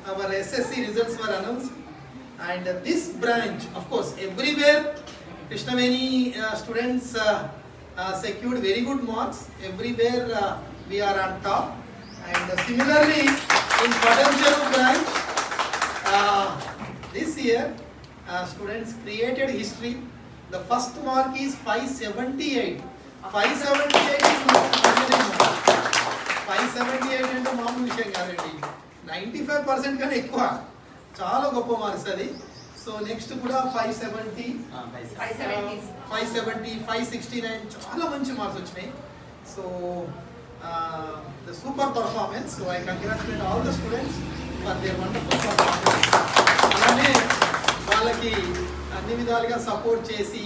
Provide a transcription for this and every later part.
our SSC results were announced, and this branch, of course, everywhere Krishnaveni students secured very good marks. Everywhere we are on top, and similarly in Patancheru branch, this year students created history. The first mark is 578. 578 is not mark. 578 అంటే మామూలు విషయం కాదండి. 95% కన్నా ఎక్కువ, చాలా గొప్ప marks అది. So next కూడా 570, 569 చాలా మంచి మార్క్స్ వచ్చినాయి. So the super performance. So I congratulate all the students for their wonderful performance. అలానే వాళ్ళకి అన్ని విధాలుగా సపోర్ట్ చేసి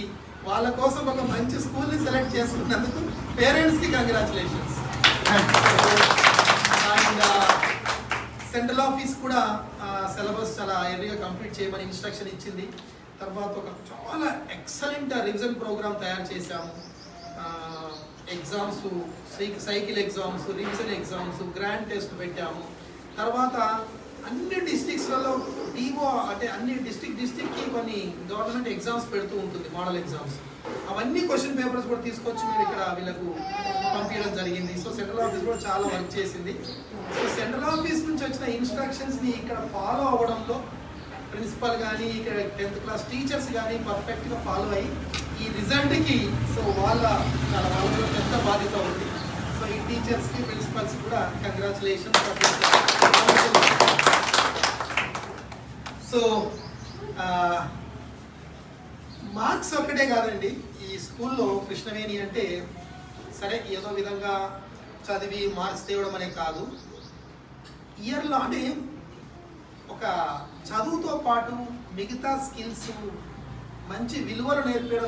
వాళ్ళ కోసం ఒక మంచి స్కూల్ని సెలెక్ట్ చేసుకున్నందుకు పేరెంట్స్కి కంగ్రాచులేషన్స్. అండ్ సెంట్రల్ ఆఫీస్ కూడా సిలబస్ చాలా ఎర్లీగా కంప్లీట్ చేయమని ఇన్స్ట్రక్షన్ ఇచ్చింది. తర్వాత ఒక చాలా ఎక్సలెంట్ రివిజన్ ప్రోగ్రామ్ తయారు చేశాము. Exams, cycle exams, revision exams, grand test పెట్టాము. తర్వాత అన్ని డిస్ట్రిక్ట్స్లలో డిఓ అంటే అన్ని డిస్ట్రిక్ట్కి కొన్ని గవర్నమెంట్ ఎగ్జామ్స్ పెడుతూ ఉంటుంది, మోడల్ ఎగ్జామ్స్. అవన్నీ క్వశ్చన్ పేపర్స్ కూడా తీసుకొచ్చి మేము ఇక్కడ వీళ్ళకు పంపించడం జరిగింది. సో సెంట్రల్ ఆఫీస్ కూడా చాలా వర్క్ చేసింది. సో సెంట్రల్ ఆఫీస్ నుంచి వచ్చిన ఇన్స్ట్రక్షన్స్ని ఇక్కడ ఫాలో అవ్వడంలో ప్రిన్సిపల్ కానీ ఇక్కడ 10th క్లాస్ టీచర్స్ కానీ పర్ఫెక్ట్గా ఫాలో అయ్యి ఈ రిజల్ట్కి సో వాళ్ళ పెద్ద బాధ్యత ఉంది. సో ఈ టీచర్స్కి, ప్రిన్సిపల్స్ కూడా కంగ్రాచులేషన్స్. సో మార్క్స్ ఒక్కటే కాదండి ఈ స్కూల్లో. కృష్ణవేణి అంటే సరే ఏదో విధంగా చదివి మార్క్స్ తేవడం అనే కాదు, ఇయర్లో అంటే ఒక చదువుతో పాటు మిగతా స్కిల్స్, మంచి విలువలు నేర్పడం